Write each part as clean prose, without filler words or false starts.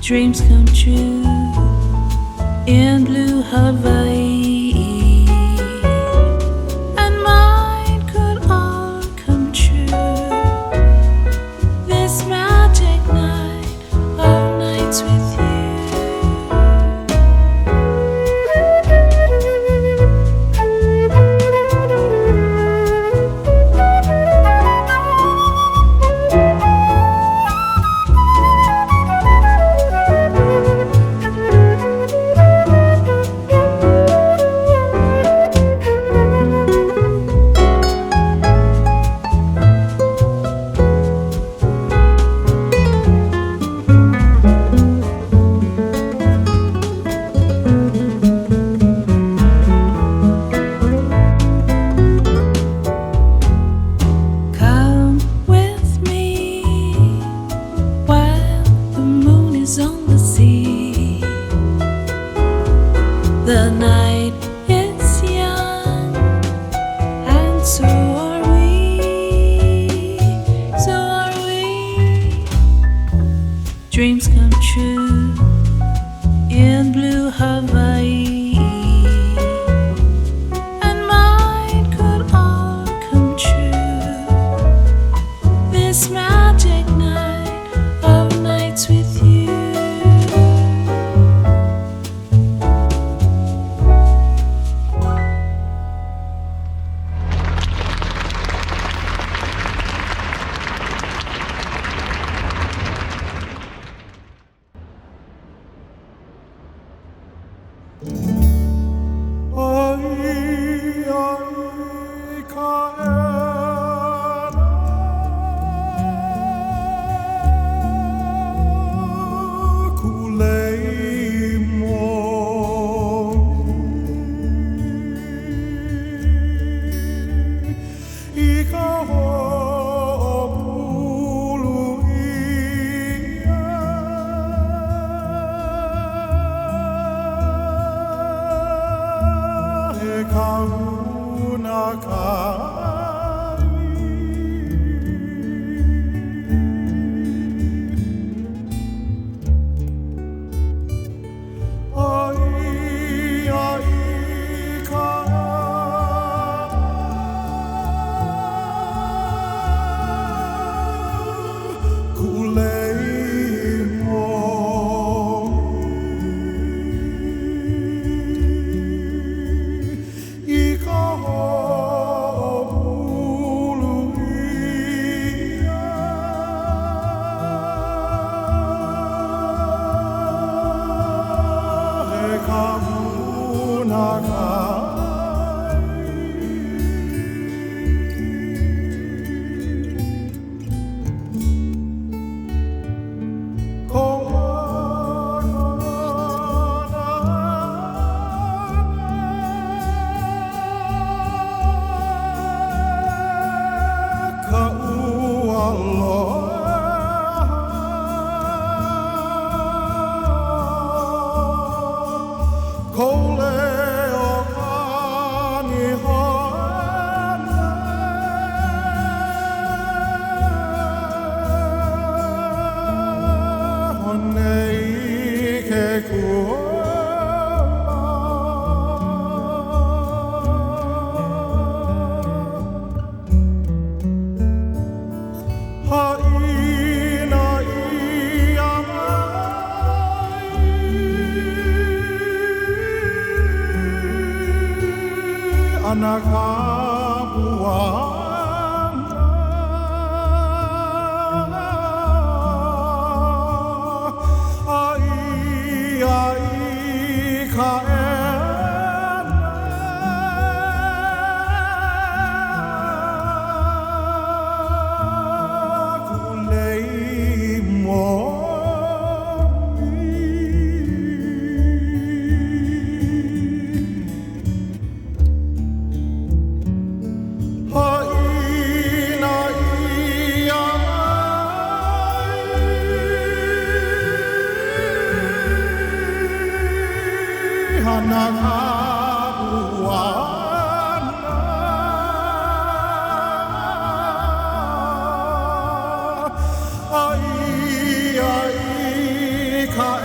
dreams come true in blue Hawaii, and mine could all come true this magic night of nights with you. The night is young, and so are we, so are we. Dreams come true in blue Hawaii, and mine could all come true this magic night of nights with you. Ka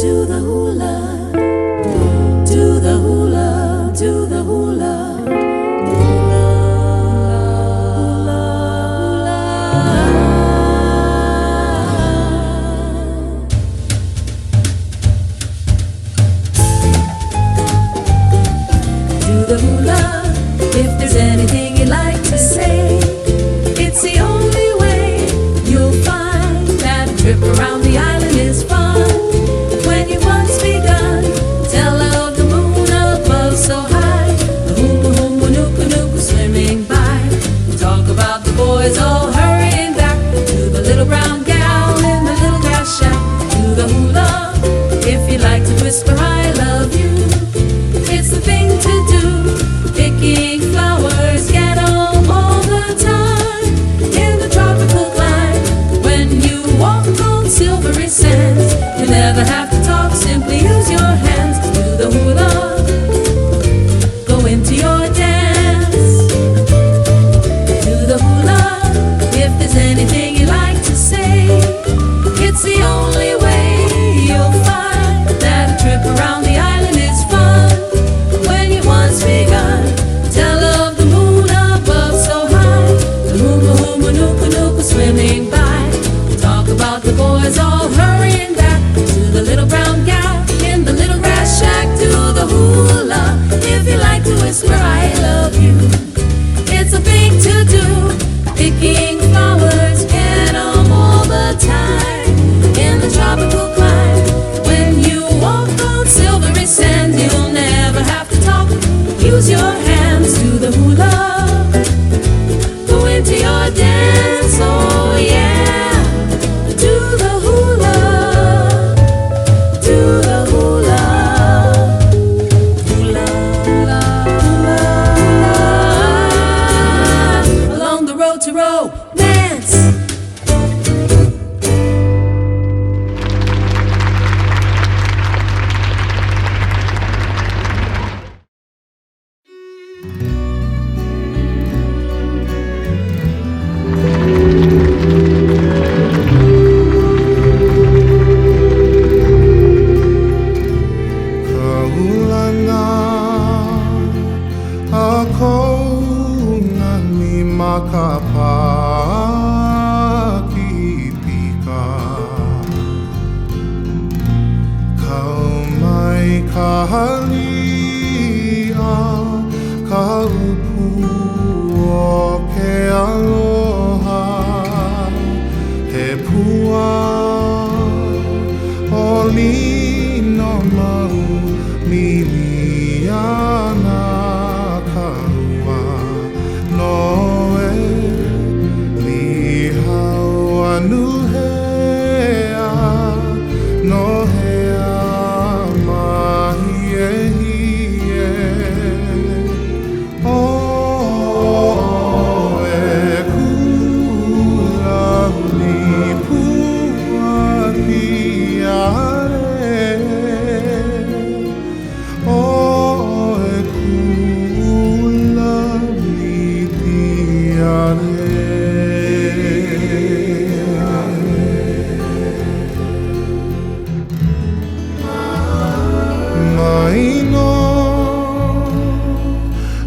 do the hula, do the hula, do the hula, hula, hula, do the hula. If there's anything you'd like to say, it's the only way you'll find that a trip around the island is fun. When you've once begun, tell of the moon above so high, the hoomba hoomba nooka nooka swimming by. Talk about the boys all hurrying back to the little brown gal in the little grass shack. Do the hula if you like to whisper I love you. It's the thing to do, picking flowers, get 'em all the time. In the tropical climate, when you walk on silvery sands, you never have to talk, simply use your hands. Do the hula, go into your dance. Do the hula, if there's anything you like to say, it's the only way you'll find that a trip around the island is fun. When you once begun, tell of the moon above so high, the hoomba hoomba nooka nooka swimming by. Talk about the boys all hurrying back to the little brown gal in the little grass shack. Do the hula if you like to whisper I love you. It's a thing to do, picking flowers, get 'em all the time. In the tropical climate, when you walk on silvery sands, you'll never have to talk, use your hands. Do the hula, go into your dance, oh yeah. Do the hula, do the hula, hula, hula, hula. Along the road to romance. Kaulana ako nani makapakipika. Kau mai kahalia ka upu o ke aloha. He pua o lino mau Liliana kaua noe lihau anuhea nohea mahie hie o e kulauni puakiare o e kulauni tiare. Maino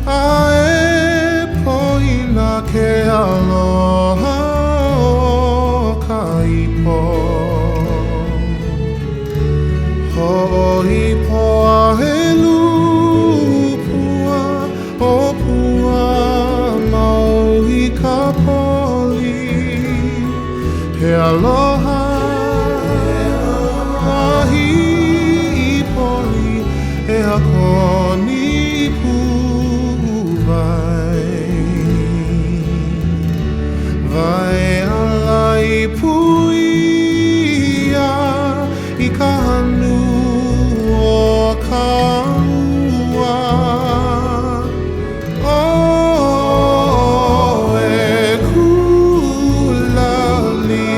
ae poina ke aloha o kaipo. Ho'ipo ahe lupua o pua maui ka poli. He aloha ahi I poli e a koni puwai. Vai ala I puia I ka hanu o ka ua. O e kulauli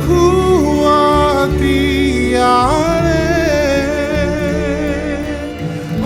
kuatiare. O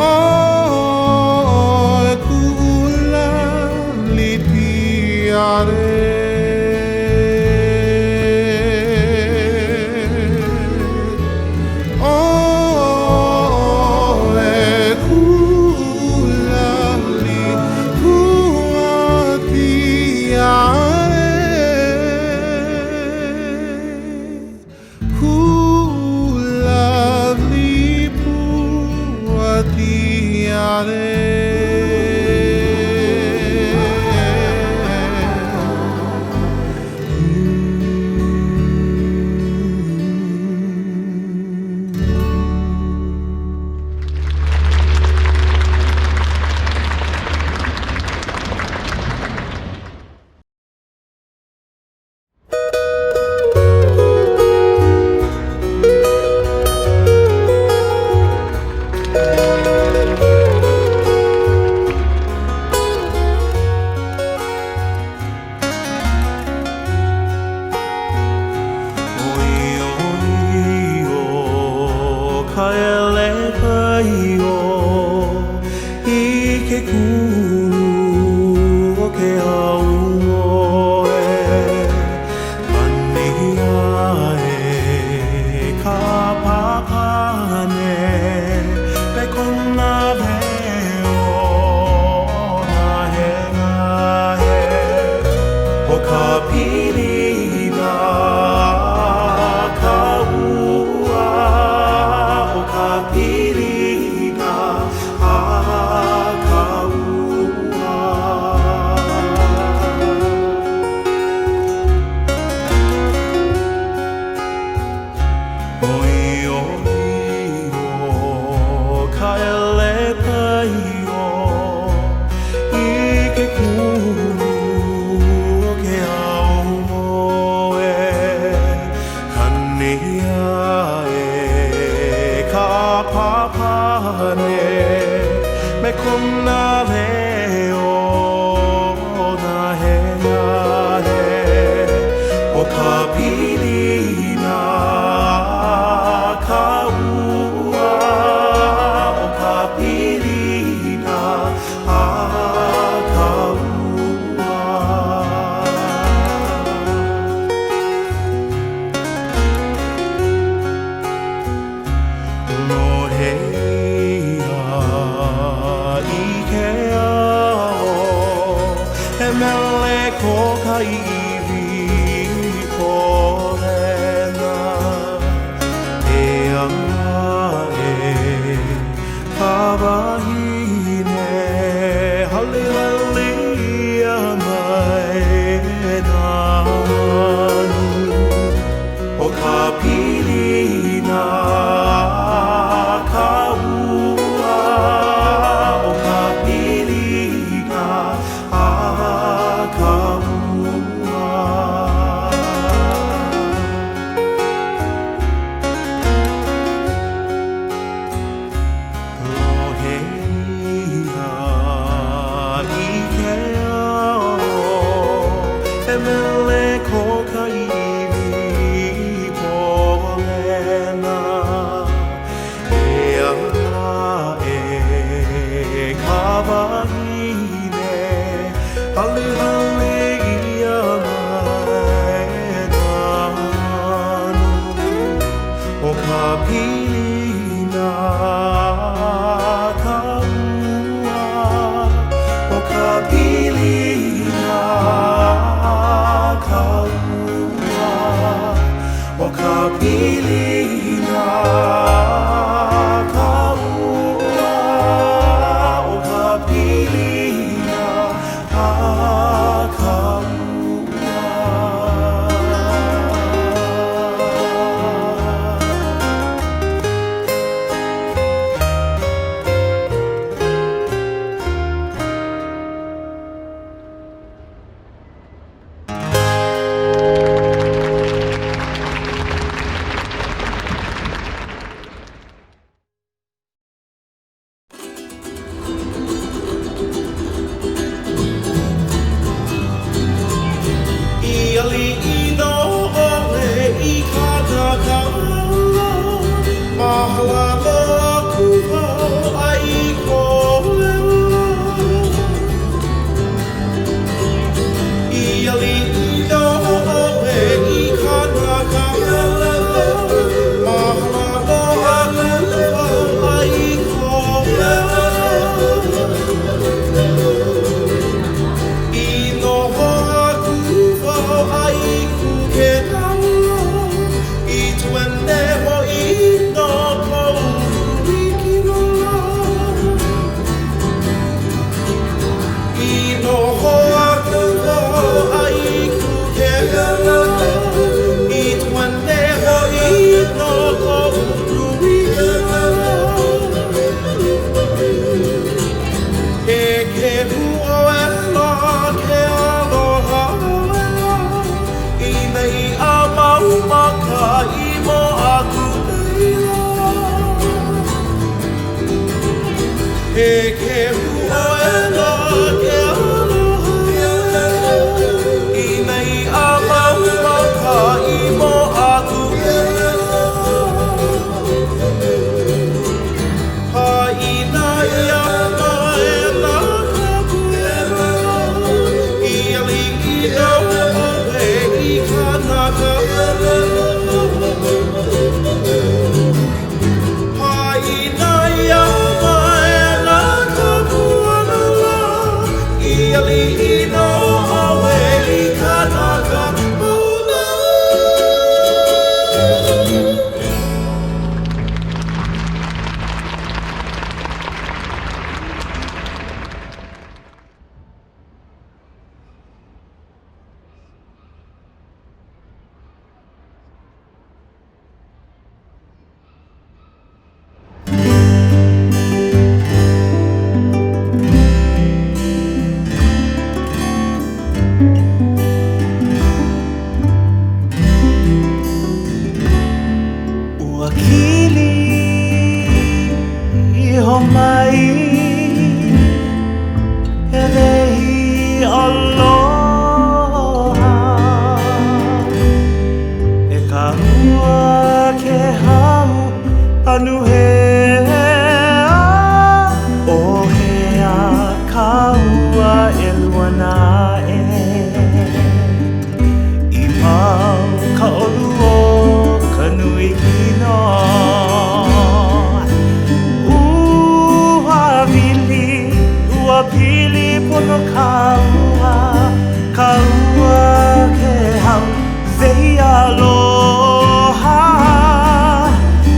Lei Aloha,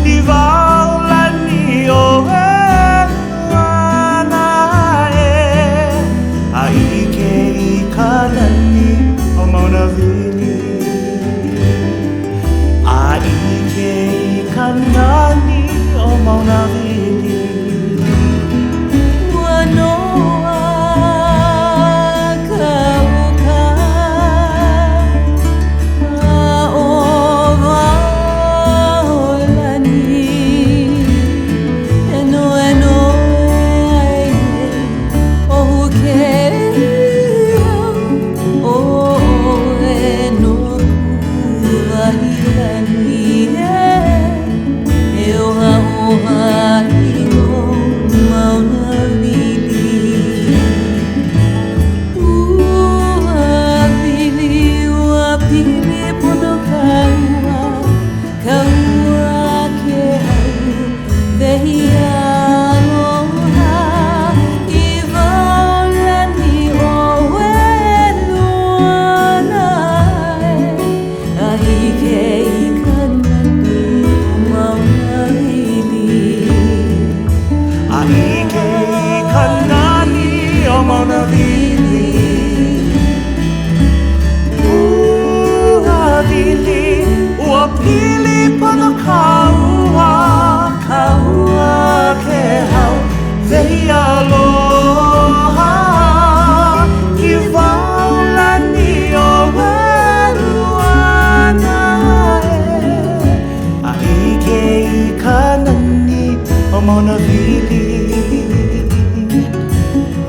Ivalani o pili pono kaua ke hau Lei Aloha I waulani o waruana A ike I kanani o mauna vili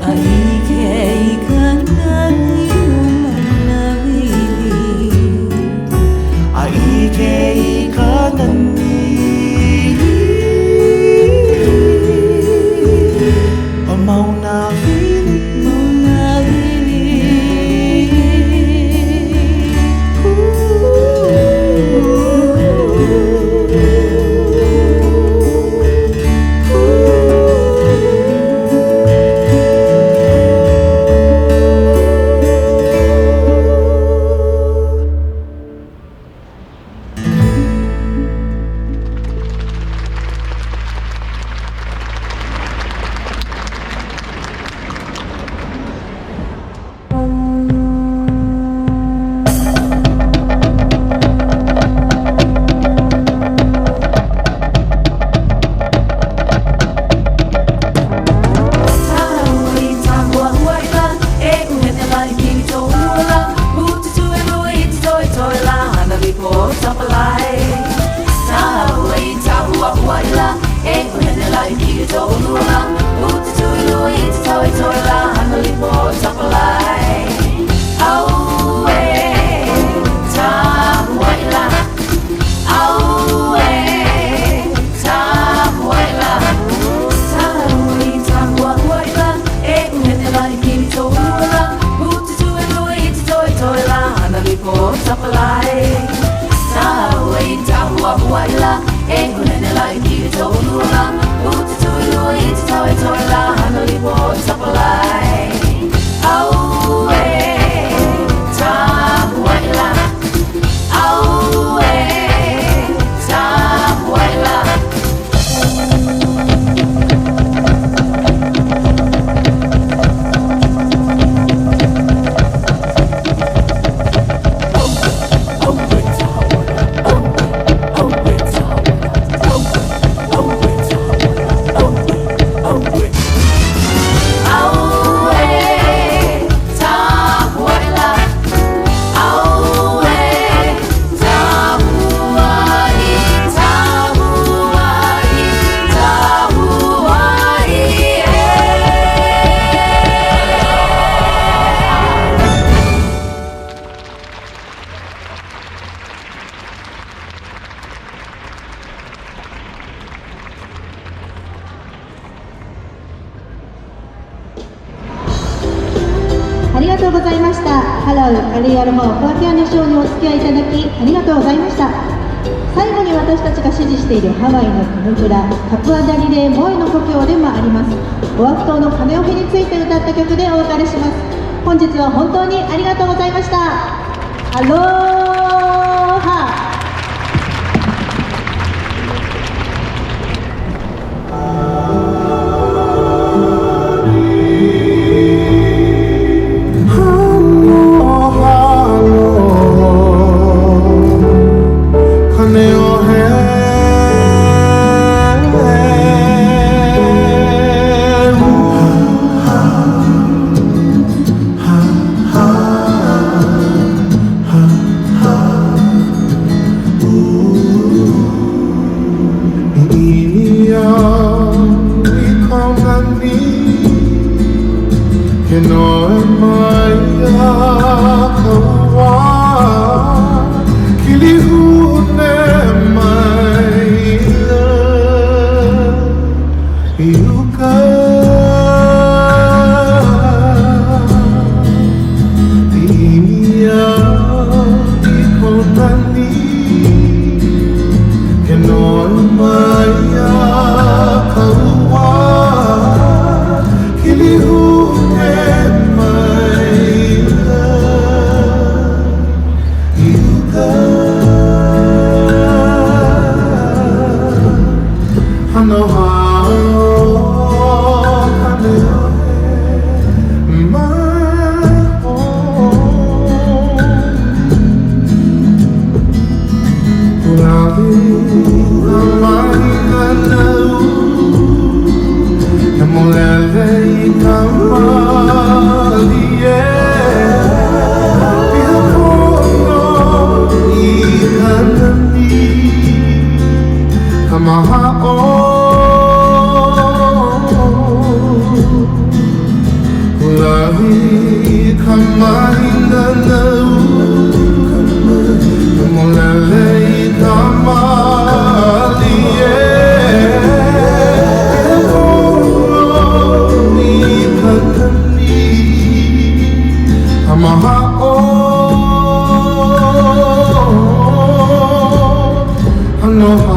A ike I kanani o mauna vili A ike I kanani o mauna viliありがとうございました。ハラウカレイアロハオアプアケアのショーにお付き合いいただきありがとうございました。最後に私たちが支持しているハワイの国フラカプアダリレーモイの故郷でもあります。オアフ島のカネオフェについて歌った曲でお別れします。本日は本当にありがとうございました。アロハKilihune Aloha